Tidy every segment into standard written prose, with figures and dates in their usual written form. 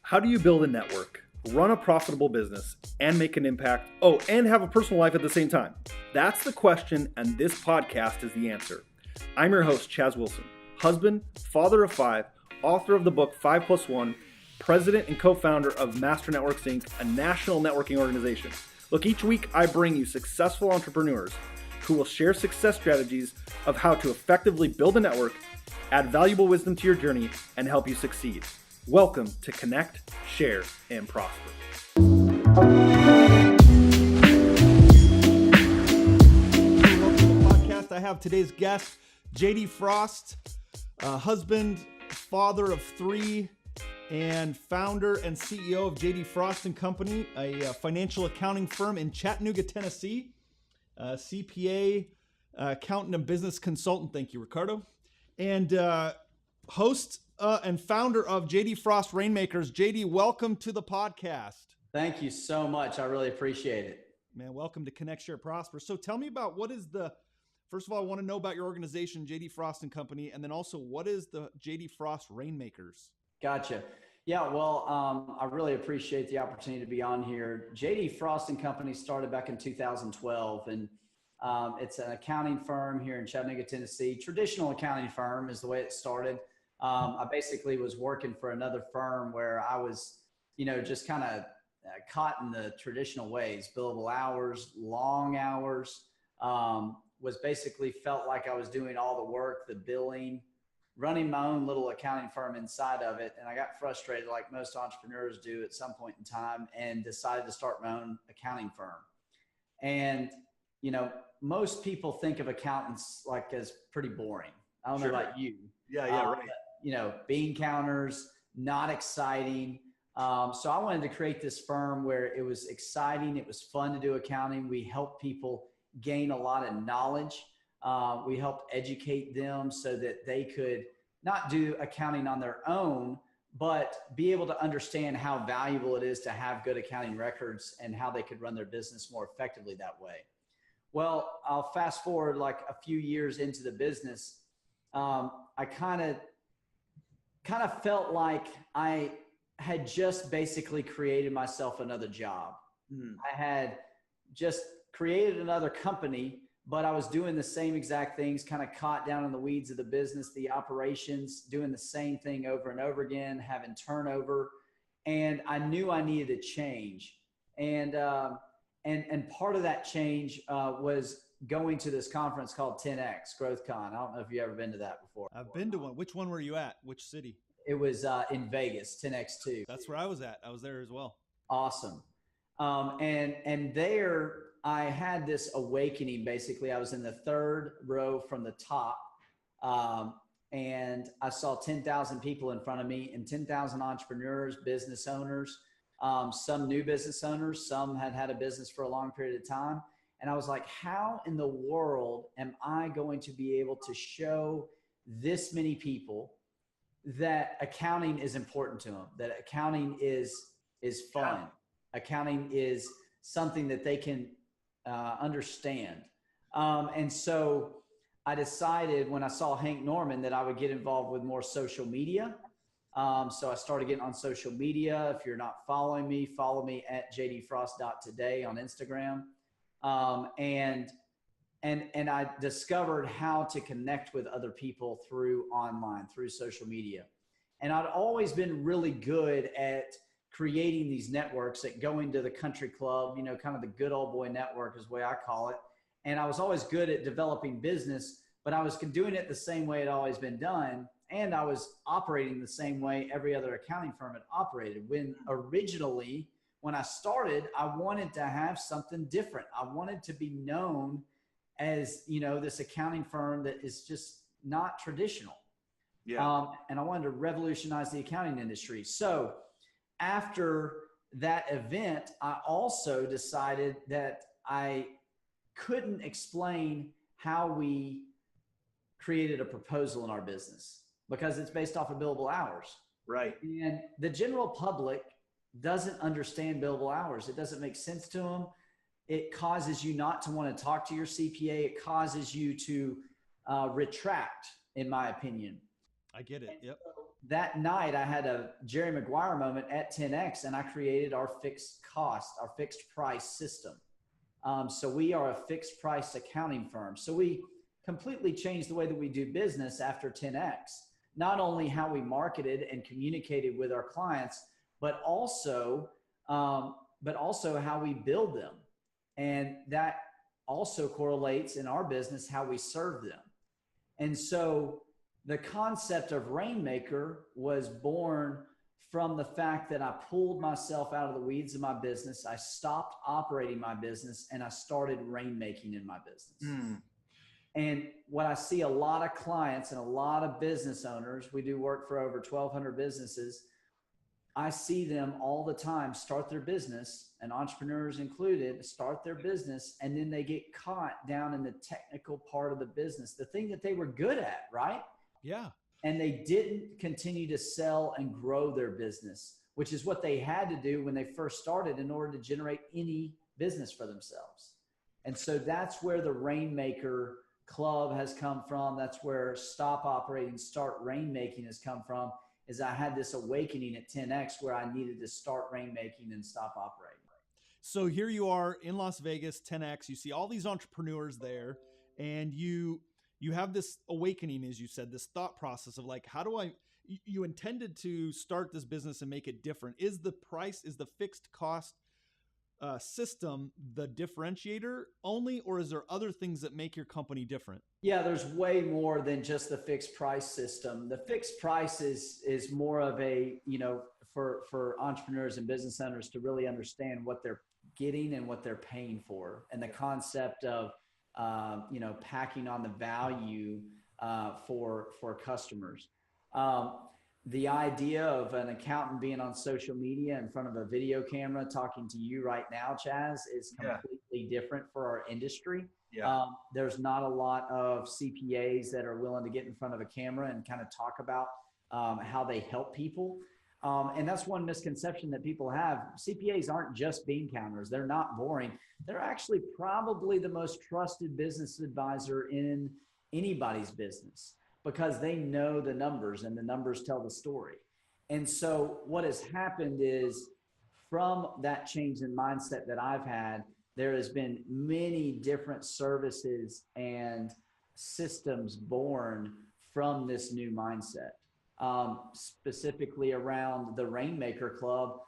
How do you build a network, run a profitable business, and make an impact? Oh, and have a personal life at the same time? That's the question, and this podcast is the answer. I'm your host, Chaz Wilson, husband, father of five, author of the book 5+1, president and co-founder of Master Networks Inc., a national networking organization. Look, each week I bring you successful entrepreneurs who will share success strategies of how to effectively build a network, add valuable wisdom to your journey, and help you succeed. Welcome to Connect, Share, and Prosper. Welcome to the podcast. I have today's guest, JD Frost, husband, father of three, and founder and CEO of JD Frost & Company, a financial accounting firm in Chattanooga, Tennessee, CPA, accountant and business consultant. Thank you, Ricardo. And host and founder of JD Frost Rainmakers. JD, welcome to the podcast. Thank you so much. I really appreciate it. Man, welcome to Connect, Share, Prosper. So tell me about first of all, I want to know about your organization, JD Frost & Company, and then also what is the JD Frost Rainmakers? Gotcha. Yeah, well, I really appreciate the opportunity to be on here. JD Frost & Company started back in 2012, and it's an accounting firm here in Chattanooga, Tennessee. Traditional accounting firm is the way it started. I basically was working for another firm where I was, just kind of caught in the traditional ways, billable hours, long hours, was basically felt like I was doing all the work, the billing, running my own little accounting firm inside of it. And I got frustrated like most entrepreneurs do at some point in time and decided to start my own accounting firm. And, most people think of accountants like as pretty boring. I don't know about you. Yeah, right. But, bean counters, not exciting. So I wanted to create this firm where it was exciting. It was fun to do accounting. We helped people gain a lot of knowledge. We helped educate them so that they could not do accounting on their own, but be able to understand how valuable it is to have good accounting records and how they could run their business more effectively that way. Well, I'll fast forward like a few years into the business. I kind of felt like I had just basically created myself another job. I had just created another company, but I was doing the same exact things, kind of caught down in the weeds of the business, the operations, doing the same thing over and over again, having turnover. And I knew I needed a change. And part of that change was going to this conference called 10X Growth Con. I don't know if you've ever been to that before. I've been to one. Which one were you at? Which city? It was in Vegas, 10X2. That's where I was at. I was there as well. Awesome. And there I had this awakening. Basically, I was in the third row from the top, and I saw 10,000 people in front of me and 10,000 entrepreneurs, business owners, some new business owners, some had had a business for a long period of time. And I was like, how in the world am I going to be able to show this many people that accounting is important to them, that accounting is fun. Yeah. Accounting is something that they can understand. And so I decided when I saw Hank Norman that I would get involved with more social media. So I started getting on social media. If you're not following me, follow me at jdfrost.today on Instagram. And I discovered how to connect with other people through online, through social media. And I'd always been really good at creating these networks, at going to the country club, kind of the good old boy network is the way I call it. And I was always good at developing business, but I was doing it the same way it always been done. And I was operating the same way every other accounting firm had operated. When I started, I wanted to have something different. I wanted to be known as, this accounting firm that is just not traditional. Yeah. And I wanted to revolutionize the accounting industry. So after that event, I also decided that I couldn't explain how we created a proposal in our business because it's based off of billable hours. Right. And the general public doesn't understand billable hours. It doesn't make sense to them. It causes you not to want to talk to your CPA. It causes you to retract, in my opinion. I get it. Yep. that night I had a Jerry Maguire moment at 10X, and I created our fixed price system. So we are a fixed price accounting firm. So we completely changed the way that we do business after 10X, not only how we marketed and communicated with our clients, but also how we build them. And that also correlates in our business, how we serve them. And so the concept of Rainmaker was born from the fact that I pulled myself out of the weeds of my business. I stopped operating my business and I started rainmaking in my business. And what I see a lot of clients and a lot of business owners, we do work for over 1,200 businesses. I see them all the time start their business, and entrepreneurs included, start their business, and then they get caught down in the technical part of the business, the thing that they were good at, right? Yeah. And they didn't continue to sell and grow their business, which is what they had to do when they first started in order to generate any business for themselves. And so that's where the Rainmaker Club has come from. That's where Stop Operating, Start Rainmaking has come from, is I had this awakening at 10X where I needed to start rainmaking and stop operating. So here you are in Las Vegas, 10X, you see all these entrepreneurs there, and you have this awakening, as you said, this thought process of like, you intended to start this business and make it different. Is the fixed cost system the differentiator only, or is there other things that make your company different? Yeah, there's way more than just the fixed price system. The fixed price is more of a, for entrepreneurs and business owners to really understand what they're getting and what they're paying for, and the concept of, packing on the value for customers. The idea of an accountant being on social media in front of a video camera talking to you right now, Chaz, is completely different for our industry. Yeah. There's not a lot of CPAs that are willing to get in front of a camera and kind of talk about how they help people. And that's one misconception that people have. CPAs aren't just bean counters. They're not boring. They're actually probably the most trusted business advisor in anybody's business, because they know the numbers and the numbers tell the story. And so what has happened is, from that change in mindset that I've had, there has been many different services and systems born from this new mindset. Specifically around the Rainmaker Club,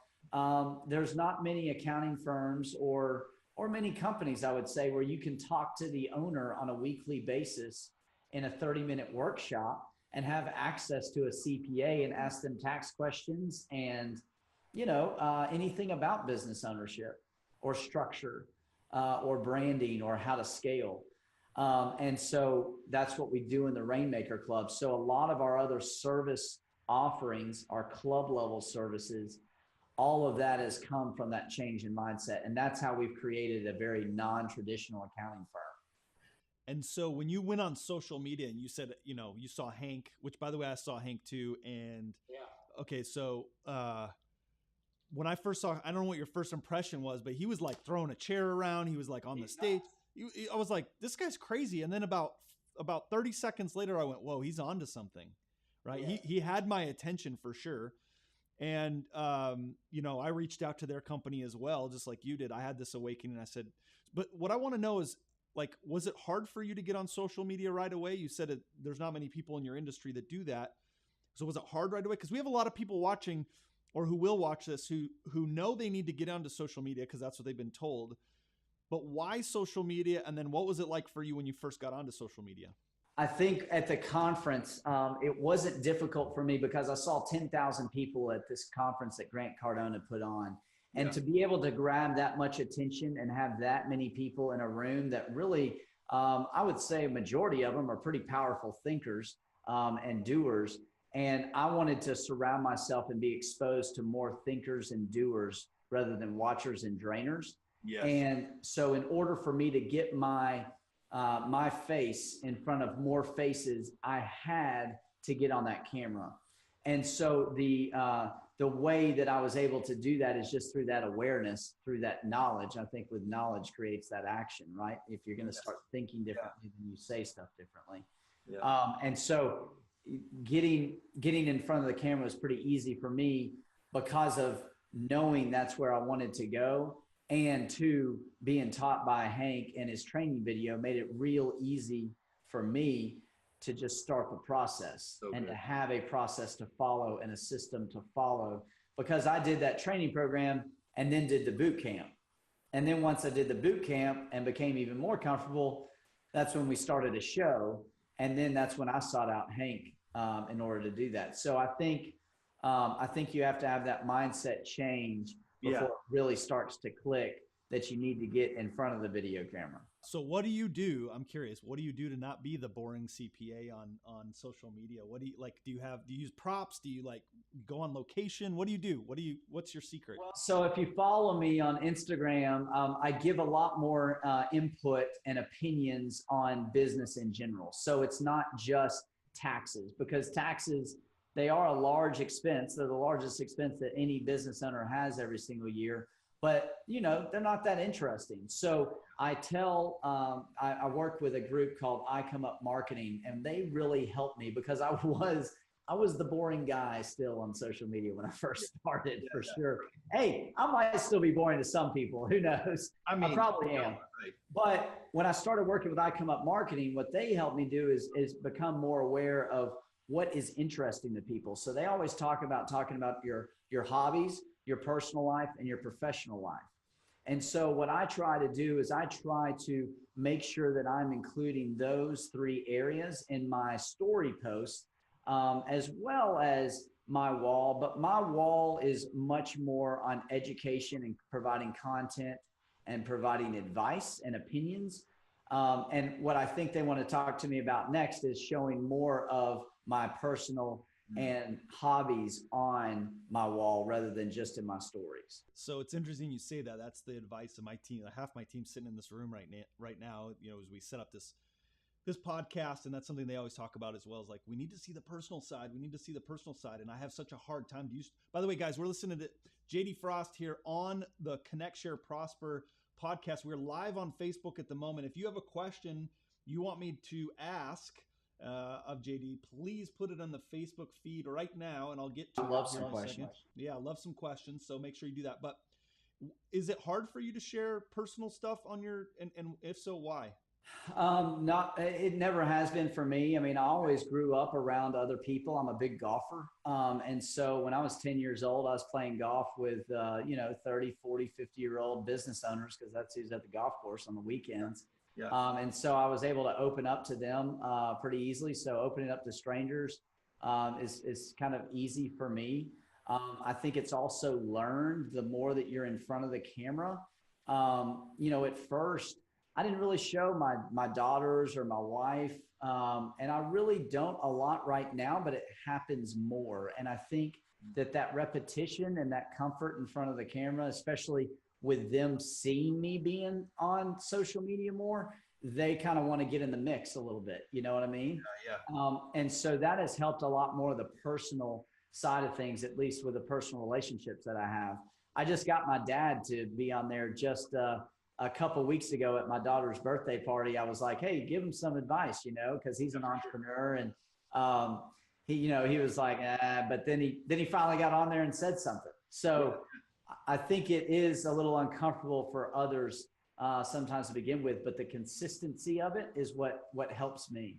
there's not many accounting firms or many companies, I would say, where you can talk to the owner on a weekly basis in a 30-minute workshop and have access to a CPA and ask them tax questions and, anything about business ownership or structure or branding or how to scale. And so that's what we do in the Rainmaker Club. So a lot of our other service offerings, our club level services, all of that has come from that change in mindset. And that's how we've created a very non-traditional accounting firm. And so when you went on social media and you said, you saw Hank, which by the way, I saw Hank too. And okay, so when I first saw, I don't know what your first impression was, but he was like throwing a chair around. He was like on the stage. I was like, this guy's crazy. And then about 30 seconds later, I went, whoa, he's onto something, right? Yeah. He had my attention for sure. And, I reached out to their company as well, just like you did. I had this awakening. I said, but what I want to know is, like, was it hard for you to get on social media right away? You said there's not many people in your industry that do that. So was it hard right away? Because we have a lot of people watching or who will watch this who know they need to get onto social media because that's what they've been told. But why social media? And then what was it like for you when you first got onto social media? I think at the conference, it wasn't difficult for me because I saw 10,000 people at this conference that Grant Cardone put on. And to be able to grab that much attention and have that many people in a room that really, I would say a majority of them are pretty powerful thinkers and doers. And I wanted to surround myself and be exposed to more thinkers and doers rather than watchers and drainers. Yes. And so in order for me to get my face in front of more faces, I had to get on that camera. And so the way that I was able to do that is just through that awareness, through that knowledge. I think with knowledge creates that action, right? If you're going to start thinking differently, then you say stuff differently. Yeah. And so getting in front of the camera was pretty easy for me because of knowing that's where I wanted to go. And two, being taught by Hank and his training video made it real easy for me to just start the process and to have a process to follow and a system to follow, because I did that training program and then did the boot camp. And then once I did the boot camp and became even more comfortable, that's when we started a show. And then that's when I sought out Hank in order to do that. So I think you have to have that mindset change before it really starts to click that you need to get in front of the video camera. So what do you do? I'm curious. What do you do to not be the boring CPA on social media? What do you like? Do you use props? Do you like go on location? What do you do? What's your secret? Well, so if you follow me on Instagram, I give a lot more input and opinions on business in general. So it's not just taxes, because taxes, they are a large expense. They're the largest expense that any business owner has every single year. But, they're not that interesting. So I tell, I work with a group called I Come Up Marketing, and they really helped me because I was the boring guy still on social media when I first started, for sure. Hey, I might still be boring to some people. Who knows? I probably am. Right. But when I started working with I Come Up Marketing, what they helped me do is become more aware of what is interesting to people. So they always talking about your hobbies, your personal life, and your professional life. And so what I try to do is I try to make sure that I'm including those three areas in my story posts, as well as my wall. But my wall is much more on education and providing content and providing advice and opinions. And what I think they want to talk to me about next is showing more of my personal and hobbies on my wall rather than just in my stories. So it's interesting you say that. That's the advice of my team. Half my team sitting in this room right now, as we set up this podcast, and that's something they always talk about as well, is like, we need to see the personal side. We need to see the personal side. And I have such a hard time to use. By the way, guys, we're listening to JD Frost here on the Connect, Share, Prosper podcast. We're live on Facebook at the moment. If you have a question you want me to ask of JD, please put it on the Facebook feed right now, and I'll get to it here in a second. Yeah, I love some questions, so make sure you do that. But is it hard for you to share personal stuff on your, and if so, why? It never has been for me. I mean, I always grew up around other people. I'm a big golfer. And so when I was 10 years old, I was playing golf with, 30, 40, 50-year-old business owners, because that's who's at the golf course on the weekends. Yeah. And so I was able to open up to them pretty easily. So opening up to strangers is kind of easy for me. I think it's also learned the more that you're in front of the camera. At first, I didn't really show my daughters or my wife. And I really don't a lot right now, but it happens more. And I think that repetition and that comfort in front of the camera, especially with them seeing me being on social media more, they kind of want to get in the mix a little bit. You know what I mean? Yeah. And so that has helped a lot more of the personal side of things, at least with the personal relationships that I have. I just got my dad to be on there just a couple of weeks ago at my daughter's birthday party. I was like, hey, give him some advice, because he's an entrepreneur. And he was like, but then he finally got on there and said something. So I think it is a little uncomfortable for others sometimes to begin with, but the consistency of it is what helps me.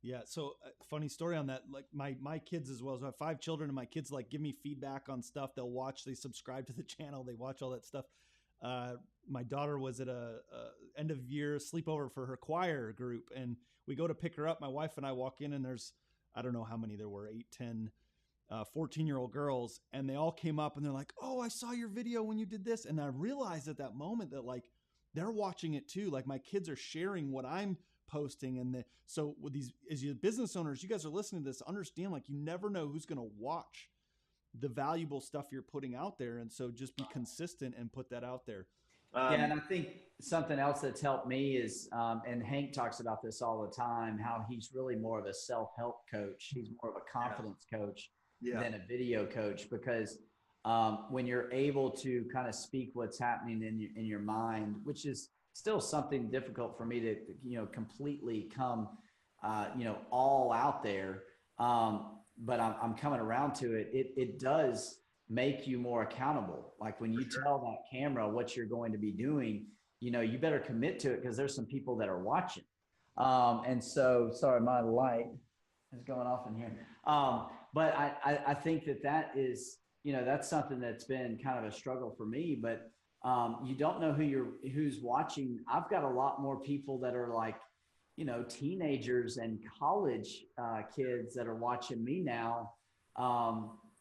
Yeah. So funny story on that. Like my kids as well. So I have 5 children, and my kids like give me feedback on stuff. They'll watch, they subscribe to the channel. They watch all that stuff. My daughter was at a end of year sleepover for her choir group, and we go to pick her up. My wife and I walk in, and there's, I don't know how many there were, 8, 10, 14-year-old girls. And they all came up and they're like, oh, I saw your video when you did this. And I realized at that moment that like, they're watching it too. Like my kids are sharing what I'm posting. And so with these, as you business owners, you guys are listening to this, understand, like, you never know who's going to watch the valuable stuff you're putting out there. And so just be consistent and put that out there. And I think something else that's helped me is, and Hank talks about this all the time, how he's really more of a self-help coach. He's more of a confidence coach than a video coach, because when you're able to kind of speak what's happening in your mind, which is still something difficult for me to, completely come, all out there. But I'm coming around to it. It does make you more accountable. Like when you tell that camera what you're going to be doing, you better commit to it because there's some people that are watching. And so, sorry, my light is going off in here. But I think that is, that's something that's been kind of a struggle for me, but you don't know who's watching. I've got a lot more people that are like, teenagers and college kids that are watching me now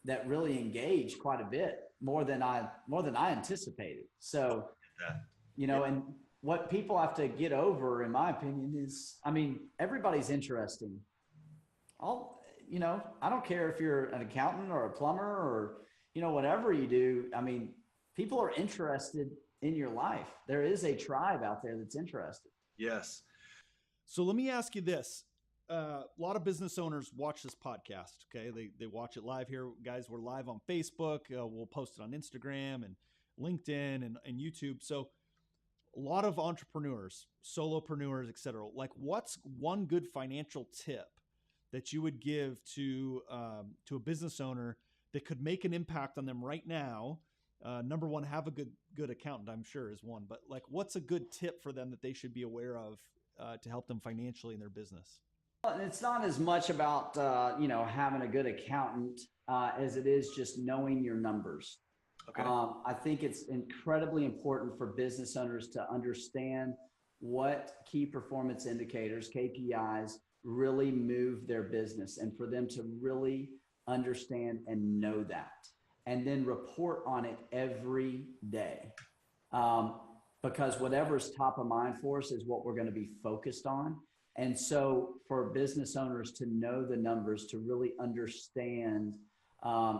that really engage quite a bit more than I anticipated. So, and what people have to get over, in my opinion, is, everybody's interesting. I don't care if you're an accountant or a plumber or, whatever you do. People are interested in your life. There is a tribe out there that's interested. Yes. So let me ask you this. A lot of business owners watch this podcast. Okay. They watch it live here. Guys, we're live on Facebook. We'll post it on Instagram and LinkedIn and YouTube. So a lot of entrepreneurs, solopreneurs, et cetera. Like, what's one good financial tip that you would give to a business owner that could make an impact on them right now? Number one, have a good accountant, I'm sure, is one. But like, what's a good tip for them that they should be aware of to help them financially in their business? It's not as much about having a good accountant as it is just knowing your numbers. Okay. I think it's incredibly important for business owners to understand what key performance indicators, KPIs, really move their business, and for them to really understand and know that, and then report on it every day. Because whatever's top of mind for us is what we're going to be focused on. And so for business owners to know the numbers, to really understand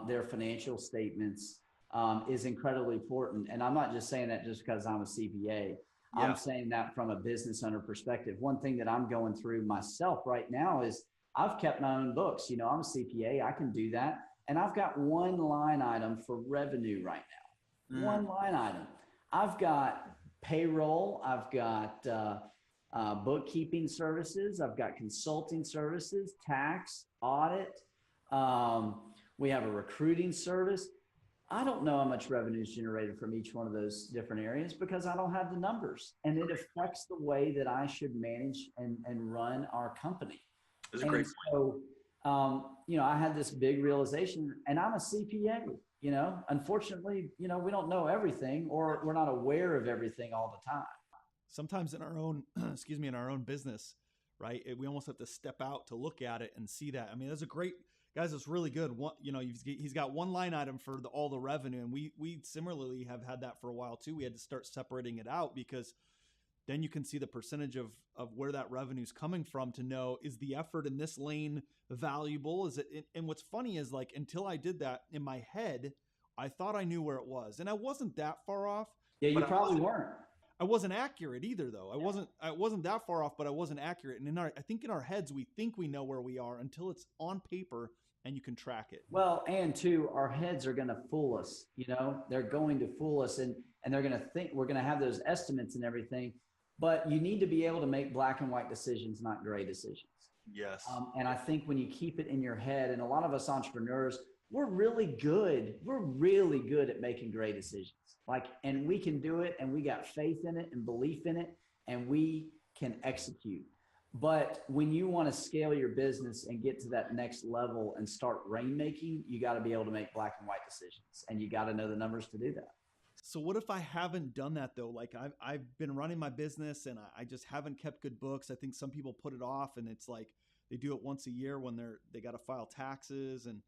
their financial statements is incredibly important. And I'm not just saying that just because I'm a CPA. Yeah. I'm saying that from a business owner perspective. One thing that I'm going through myself right now is I've kept my own books. I'm a CPA. I can do that. And I've got one line item for revenue right now. One line item. I've got payroll. I've got bookkeeping services. I've got consulting services, tax, audit. We have a recruiting service. I don't know how much revenue is generated from each one of those different areas because I don't have the numbers, and it affects the way that I should manage and run our company. That's a great point. So, I had this big realization, and I'm a CPA. Unfortunately, we don't know everything, or we're not aware of everything all the time. Sometimes in our own, in our own business, right? We almost have to step out to look at it and see that. That's a great, guys, it's really good. He's got one line item for all the revenue. And we similarly have had that for a while too. We had to start separating it out because then you can see the percentage of where that revenue is coming from to know, is the effort in this lane valuable? Is it? And what's funny is, like, until I did that in my head, I thought I knew where it was, and I wasn't that far off. Yeah, you probably weren't. I wasn't accurate either, though. I wasn't that far off, but I wasn't accurate. And I think in our heads, we think we know where we are until it's on paper and you can track it. Well, and two, our heads are going to fool us. They're going to fool us, and they're going to think we're going to have those estimates and everything. But you need to be able to make black and white decisions, not gray decisions. Yes. And I think when you keep it in your head, and a lot of us entrepreneurs, we're really good at making gray decisions. And we can do it, and we got faith in it and belief in it, and we can execute. But when you want to scale your business and get to that next level and start rainmaking, you got to be able to make black and white decisions, and you got to know the numbers to do that. So what if I haven't done that though? Like I've been running my business and I just haven't kept good books. I think some people put it off, and it's like they do it once a year when they got to file taxes, and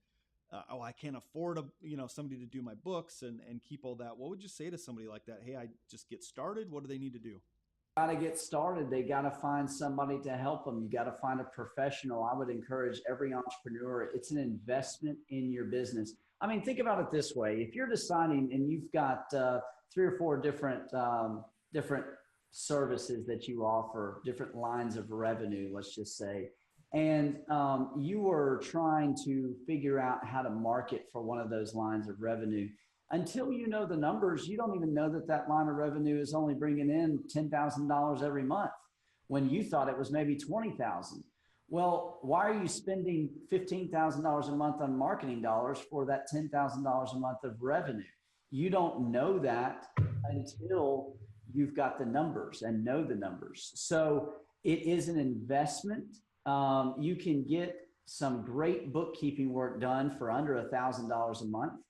I can't afford somebody to do my books and keep all that. What would you say to somebody like that? Hey, I just get started. What do they need to do? Got to get started. They got to find somebody to help them. You got to find a professional. I would encourage every entrepreneur. It's an investment in your business. Think about it this way. If you're deciding and you've got 3 or 4 different services that you offer, different lines of revenue, let's just say, and you are trying to figure out how to market for one of those lines of revenue, until you know the numbers, you don't even know that line of revenue is only bringing in $10,000 every month when you thought it was maybe $20,000. Well, why are you spending $15,000 a month on marketing dollars for that $10,000 a month of revenue? You don't know that until you've got the numbers and know the numbers. So it is an investment. You can get some great bookkeeping work done for under $1,000 a month.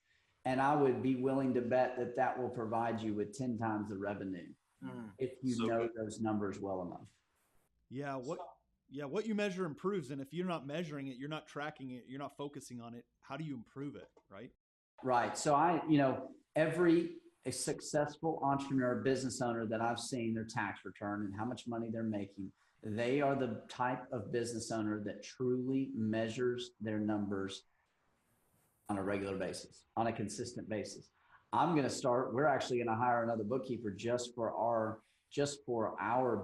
And I would be willing to bet that that will provide you with 10 times the revenue if you know those numbers well enough. Yeah. What you measure improves. And if you're not measuring it, you're not tracking it, you're not focusing on it, how do you improve it? Right. Right. So every successful entrepreneur, business owner that I've seen their tax return and how much money they're making, they are the type of business owner that truly measures their numbers on a regular basis, on a consistent basis. We're actually going to hire another bookkeeper just for our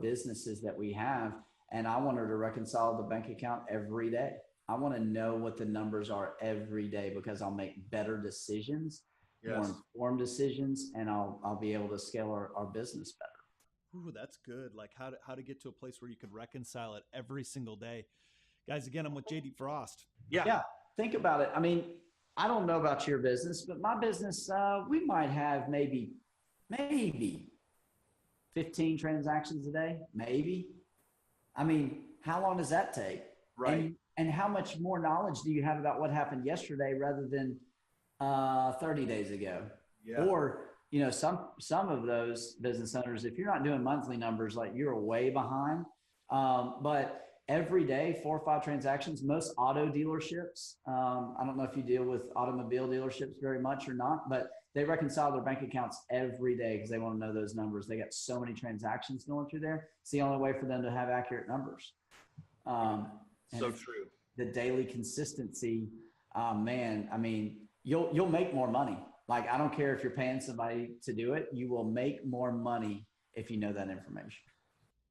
businesses that we have. And I want her to reconcile the bank account every day. I want to know what the numbers are every day because I'll make better decisions, more informed decisions, and I'll be able to scale our business better. Ooh, that's good. Like how to get to a place where you could reconcile it every single day. Guys, again, I'm with JD Frost. Yeah. Think about it. I mean, I don't know about your business, but my business, we might have maybe 15 transactions a day, maybe. I mean, how long does that take? Right. And how much more knowledge do you have about what happened yesterday rather than 30 days ago? Yeah. Or, some of those business owners, if you're not doing monthly numbers, like you're way behind. But every day, 4 or 5 transactions, most auto dealerships, I don't know if you deal with automobile dealerships very much or not, but they reconcile their bank accounts every day because they want to know those numbers. They got so many transactions going through there. It's the only way for them to have accurate numbers. So true. The daily consistency, man, I mean, you'll make more money. Like, I don't care if you're paying somebody to do it, you will make more money if you know that information.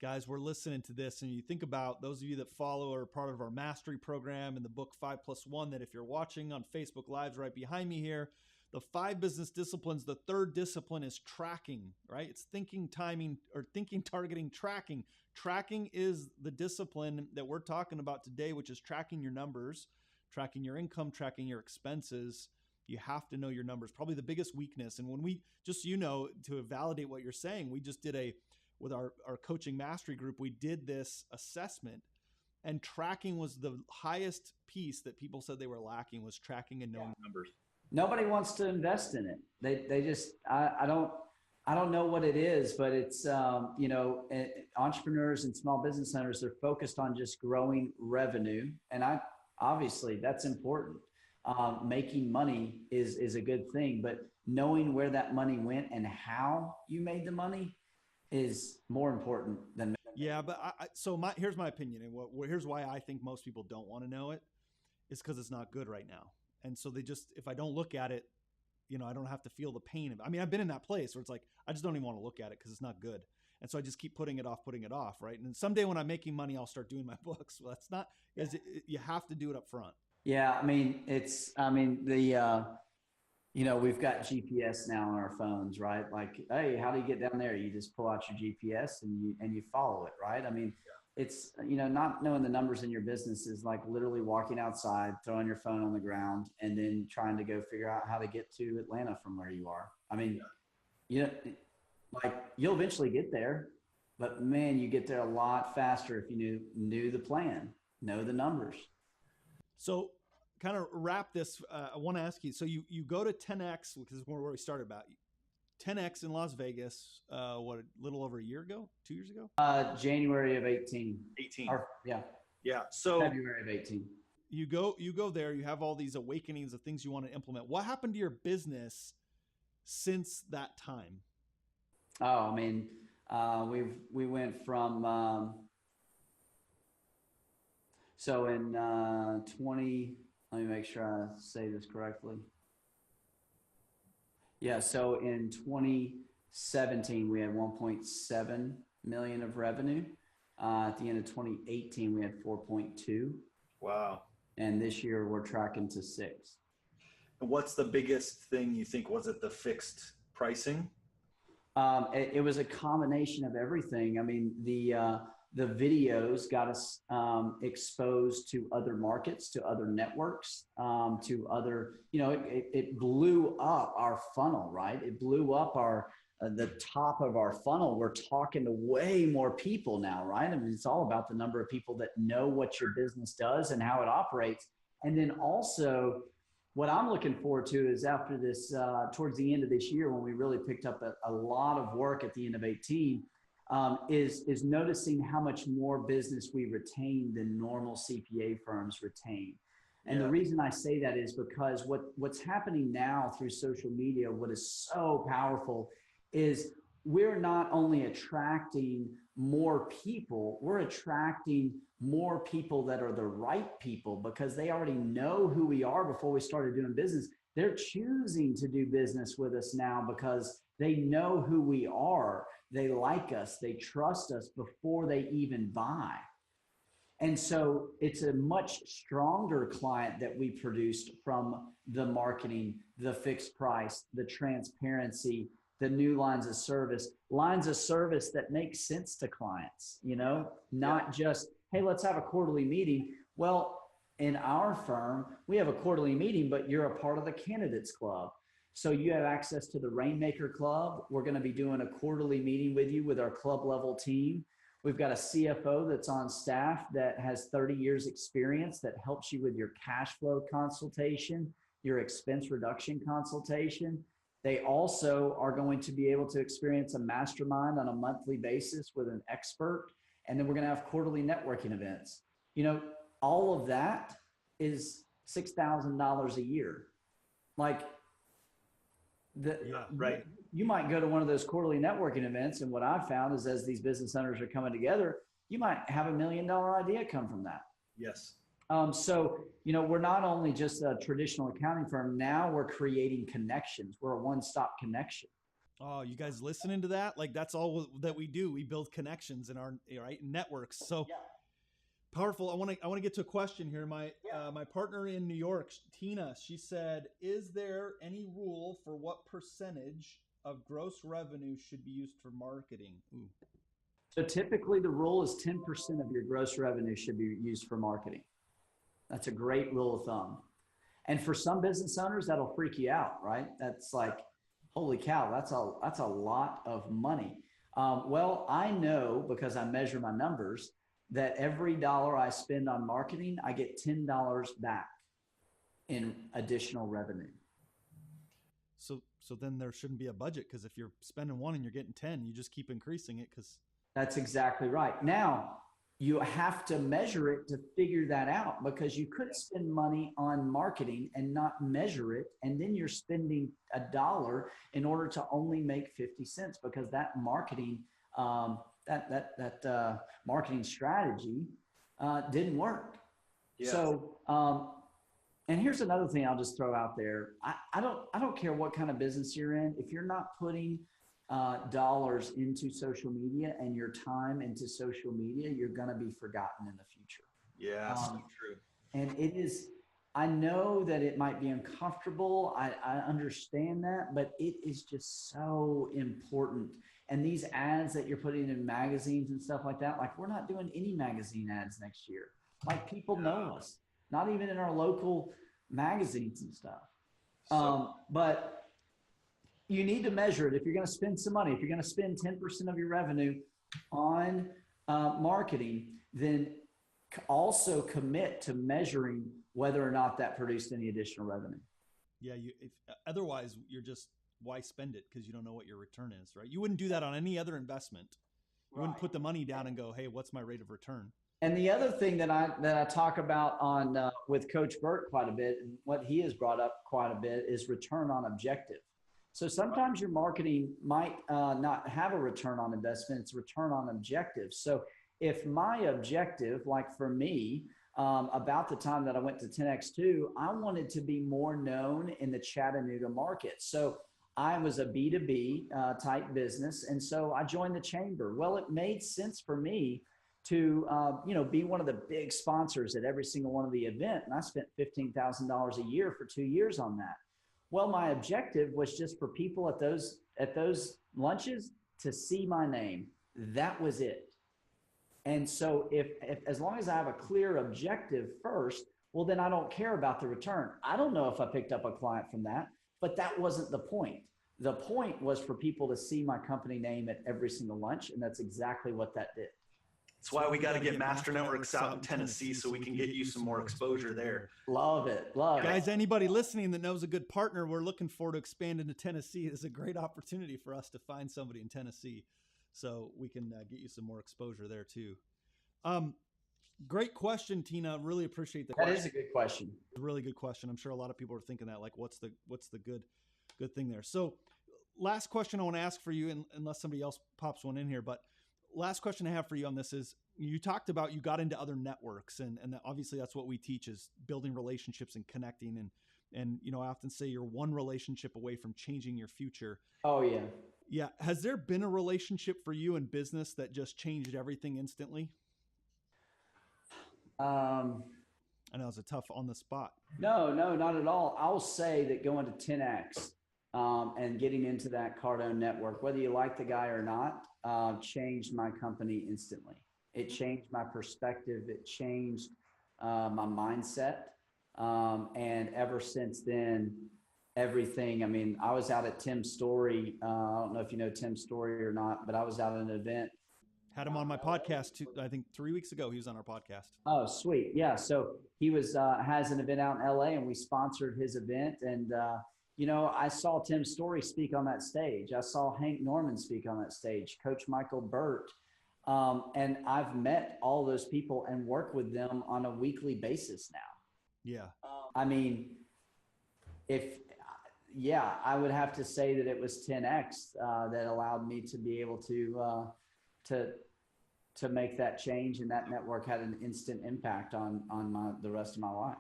Guys, we're listening to this and you think about those of you that follow or are part of our mastery program in the book 5+1, that if you're watching on Facebook Lives right behind me here, the 5 business disciplines, the third discipline is tracking, right? It's thinking, timing, or thinking, targeting, tracking. Tracking is the discipline that we're talking about today, which is tracking your numbers, tracking your income, tracking your expenses. You have to know your numbers, probably the biggest weakness. And when we, just so you know, to validate what you're saying, we just did with our coaching mastery group, we did this assessment, and tracking was the highest piece that people said they were lacking, was tracking and knowing numbers. Nobody wants to invest in it. They just, I don't know what it is, but it's, entrepreneurs and small business owners, they're focused on just growing revenue. And obviously that's important. Making money is a good thing, but knowing where that money went and how you made the money is more important than. Yeah, but here's my opinion, and here's why I think most people don't want to know it, is because it's not good right now. And so if I don't look at it, I don't have to feel the pain of it. I mean, I've been in that place where it's like, I just don't even want to look at it because it's not good. And so I just keep putting it off, right? And someday when I'm making money, I'll start doing my books. Well, that's not, you have to do it up front. Yeah. I mean, we've got GPS now on our phones, right? Like, hey, how do you get down there? You just pull out your GPS and you follow it, right? I mean, it's, not knowing the numbers in your business is like literally walking outside, throwing your phone on the ground, and then trying to go figure out how to get to Atlanta from where you are. I mean, you'll eventually get there, but man, you get there a lot faster if you knew the plan, know the numbers. So kind of wrap this, I want to ask you, so you go to 10X, which is where we started about 10X in Las Vegas, a little over a year ago, 2 years ago? January of 18. Yeah. So February of 18. You go there, you have all these awakenings of things you want to implement. What happened to your business since that time? Oh, I mean, we went from, so in 20, let me make sure I say this correctly. Yeah, so in 2017, we had 1.7 million of revenue. At the end of 2018, we had 4.2. Wow. And this year we're tracking to 6. And what's the biggest thing you think? Was it the fixed pricing? It was a combination of everything. I mean, The videos got us exposed to other markets, to other networks, to other, it blew up our funnel, right? It blew up the top of our funnel. We're talking to way more people now, right? I mean, it's all about the number of people that know what your business does and how it operates. And then also, what I'm looking forward to is after this, towards the end of this year, when we really picked up a lot of work at the end of 18, is noticing how much more business we retain than normal CPA firms retain. And the reason I say that is because what's happening now through social media, what is so powerful is we're not only attracting more people, we're attracting more people that are the right people because they already know who we are before we started doing business. They're choosing to do business with us now because they know who we are. They like us, they trust us before they even buy. And so it's a much stronger client that we produced from the marketing, the fixed price, the transparency, the new lines of service that make sense to clients, not just, hey, let's have a quarterly meeting. Well, in our firm, we have a quarterly meeting, but you're a part of the Candidates Club. So you have access to the Rainmaker Club. We're going to be doing a quarterly meeting with you with our club level team. We've got a CFO that's on staff that has 30 years experience that helps you with your cash flow consultation, your expense reduction consultation. They also are going to be able to experience a mastermind on a monthly basis with an expert. And then we're going to have quarterly networking events. All of that is $6,000 a year. Right. You might go to one of those quarterly networking events. And what I've found is as these business owners are coming together, you might have $1 million idea come from that. Yes. So, we're not only just a traditional accounting firm. Now we're creating connections. We're a one-stop connection. Oh, you guys listening to that? That's all that we do. We build connections in our networks. So powerful. I want to get to a question here. My partner in New York, Tina, she said, is there any rule for what percentage of gross revenue should be used for marketing? Ooh. So typically the rule is 10% of your gross revenue should be used for marketing. That's a great rule of thumb. And for some business owners, that'll freak you out, right? That's like, holy cow, that's a lot of money. Well, I know because I measure my numbers that every dollar I spend on marketing, I get $10 back in additional revenue. So then there shouldn't be a budget because if you're spending 1 and you're getting 10, you just keep increasing it because. That's exactly right. Now, you have to measure it to figure that out because you could spend money on marketing and not measure it. And then you're spending $1 in order to only make 50 cents because that marketing, marketing strategy didn't work. Yeah. So, and here's another thing I'll just throw out there. I don't care what kind of business you're in. If you're not putting dollars into social media and your time into social media, you're going to be forgotten in the future. Yeah, so true. And it is, I know that it might be uncomfortable. I understand that, but it is just so important. And these ads that you're putting in magazines and stuff like that, we're not doing any magazine ads next year. People know us, not even in our local magazines and stuff. But you need to measure it. If you're going to spend some money, if you're going to spend 10% of your revenue on marketing, then also commit to measuring whether or not that produced any additional revenue. Yeah. Otherwise you're just, why spend it? Because you don't know what your return is, right? You wouldn't do that on any other investment. You wouldn't put the money down and go, hey, what's my rate of return? And the other thing that I talk about on with Coach Burt quite a bit, and what he has brought up quite a bit, is return on objective. So sometimes your marketing might not have a return on investment, it's return on objective. So if my objective, like for me, about the time that I went to 10X2, I wanted to be more known in the Chattanooga market. So I was a B2B type business. And so I joined the chamber. Well, it made sense for me to, be one of the big sponsors at every single one of the event. And I spent $15,000 a year for 2 years on that. Well, my objective was just for people at those lunches to see my name. That was it. And so if as long as I have a clear objective first, well, then I don't care about the return. I don't know if I picked up a client from that, but that wasn't the point. The point was for people to see my company name at every single lunch. And that's exactly what that did. That's why we got to get Master Networks out in Tennessee so we can get you some more exposure there. Love it. Love Guys, it. anybody listening that knows a good partner, we're looking forward to expand into Tennessee. It's a great opportunity for us to find somebody in Tennessee so we can get you some more exposure there too. Great question, Tina. Really appreciate the question. That is a good question. A really good question. I'm sure a lot of people are thinking that, like, what's the good thing there? So last question I want to ask for you, unless somebody else pops one in here, but last question I have for you on this is, you talked about you got into other networks, and obviously that's what we teach, is building relationships and connecting. And I often say you're one relationship away from changing your future. Oh yeah. Yeah. Has there been a relationship for you in business that just changed everything instantly? I know it's a tough on the spot. No, not at all. I'll say that going to 10X and getting into that Cardone network, whether you like the guy or not, changed my company instantly. It changed my perspective. It changed my mindset. And ever since then, everything, I mean, I was out at Tim Story. I don't know if you know Tim Story or not, but I was out at an event. Had him on my podcast I think 3 weeks ago. He was on our podcast. Oh, sweet. Yeah. So he was, has an event out in LA, and we sponsored his event. And, I saw Tim Story speak on that stage. I saw Hank Norman speak on that stage, Coach Michael Burt. And I've met all those people and work with them on a weekly basis now. Yeah. I mean, I would have to say that it was 10X that allowed me to be able to make that change, and that network had an instant impact on the rest of my life.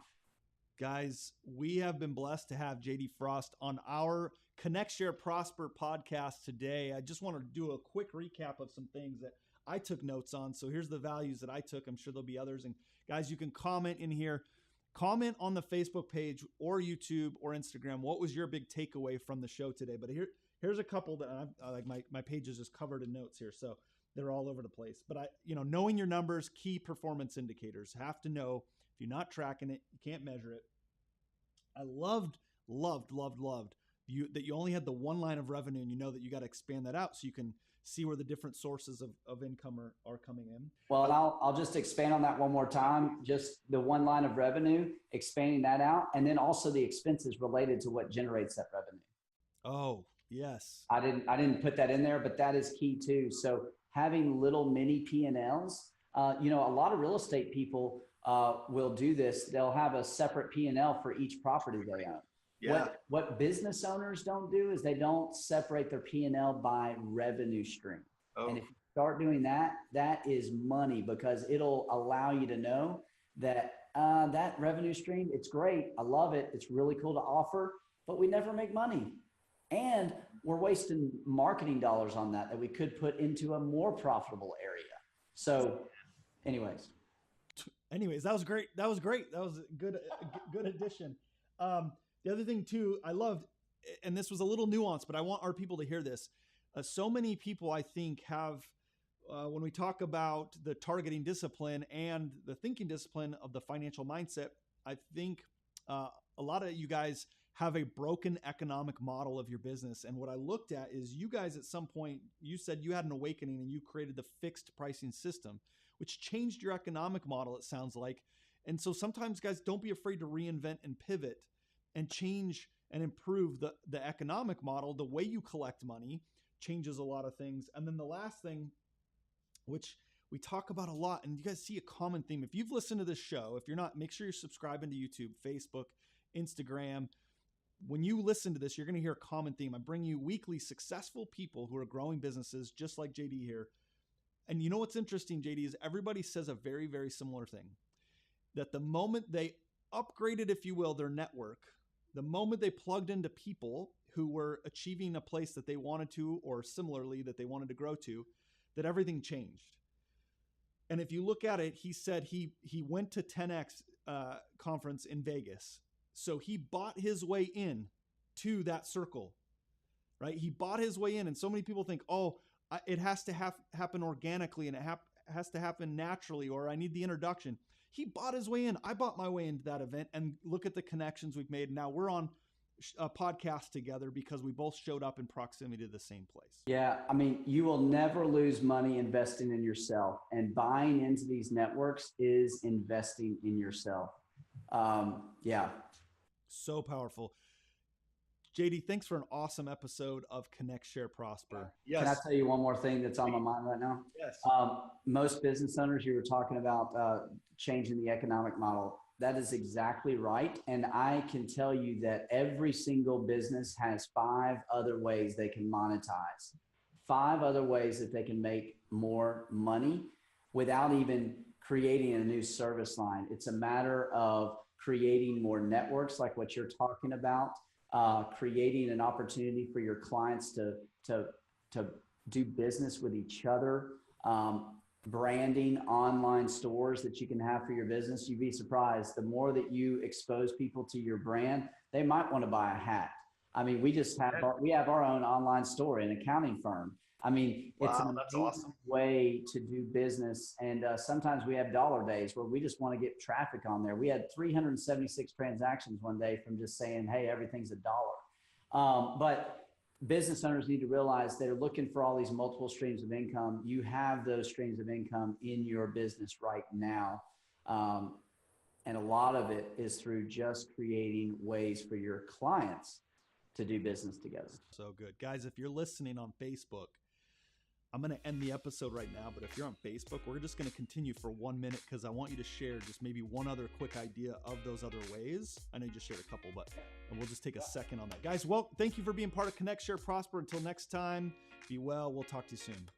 Guys, we have been blessed to have JD Frost on our Connect, Share, Prosper podcast today. I just want to do a quick recap of some things that I took notes on. So here's the values that I took. I'm sure there'll be others. And guys, you can comment in here. Comment on the Facebook page or YouTube or Instagram. What was your big takeaway from the show today? But here's a couple that I'm like, my page is just covered in notes here. So they're all over the place. But knowing your numbers, key performance indicators. Have to know. If you're not tracking it, you can't measure it. I loved that you only had the one line of revenue, and you know that you got to expand that out so you can see where the different sources of income are coming in. Well, and I'll just expand on that one more time. Just the one line of revenue, expanding that out, and then also the expenses related to what generates that revenue. Oh, yes. I didn't put that in there, but that is key too. So having little mini P&Ls, a lot of real estate people will do this. They'll have a separate P&L for each property they own. Yeah. What business owners don't do is they don't separate their P&L by revenue stream. Oh. And if you start doing that, that is money, because it'll allow you to know that that revenue stream, it's great. I love it. It's really cool to offer, but we never make money. And we're wasting marketing dollars on that we could put into a more profitable area. So anyways, that was great. That was a good addition. The other thing too, I loved, and this was a little nuanced, but I want our people to hear this. So many people, I think, have, when we talk about the targeting discipline and the thinking discipline of the financial mindset, I think a lot of you guys have a broken economic model of your business. And what I looked at is, you guys at some point, you said you had an awakening and you created the fixed pricing system, which changed your economic model, it sounds like. And so sometimes, guys, don't be afraid to reinvent and pivot and change and improve the economic model. The way you collect money changes a lot of things. And then the last thing, which we talk about a lot, and you guys see a common theme. If you've listened to this show, if you're not, make sure you're subscribing to YouTube, Facebook, Instagram. When you listen to this, you're going to hear a common theme. I bring you weekly successful people who are growing businesses just like JD here. And you know what's interesting, JD, is everybody says a very, very similar thing. That the moment they upgraded, if you will, their network, the moment they plugged into people who were achieving a place that they wanted to, or similarly that they wanted to grow to, that everything changed. And if you look at it, he said he went to 10X conference in Vegas. So he bought his way in to that circle, right? He bought his way in. And so many people think, it has to happen organically, and it has to happen naturally, or I need the introduction. He bought his way in. I bought my way into that event, and look at the connections we've made. Now we're on a podcast together because we both showed up in proximity to the same place. Yeah. I mean, you will never lose money investing in yourself, and buying into these networks is investing in yourself. Yeah. So powerful. JD, thanks for an awesome episode of Connect, Share, Prosper. Yes. Can I tell you one more thing that's on my mind right now? Yes. Most business owners, you were talking about changing the economic model. That is exactly right. And I can tell you that every single business has 5 other ways they can monetize, 5 other ways that they can make more money without even creating a new service line. It's a matter of creating more networks like what you're talking about, creating an opportunity for your clients to do business with each other, branding online stores that you can have for your business. You'd be surprised. The more that you expose people to your brand, they might want to buy a hat. I mean, we have our own online store, an accounting firm. I mean, it's an amazing way to do business. And sometimes we have dollar days where we just want to get traffic on there. We had 376 transactions one day from just saying, hey, everything's $1. But business owners need to realize they're looking for all these multiple streams of income. You have those streams of income in your business right now. And a lot of it is through just creating ways for your clients to do business together. So good. Guys, if you're listening on Facebook, I'm going to end the episode right now, but if you're on Facebook, we're just going to continue for 1 minute because I want you to share just maybe one other quick idea of those other ways. I know you just shared a couple, and we'll just take a second on that. Guys, well, thank you for being part of Connect, Share, Prosper. Until next time, be well. We'll talk to you soon.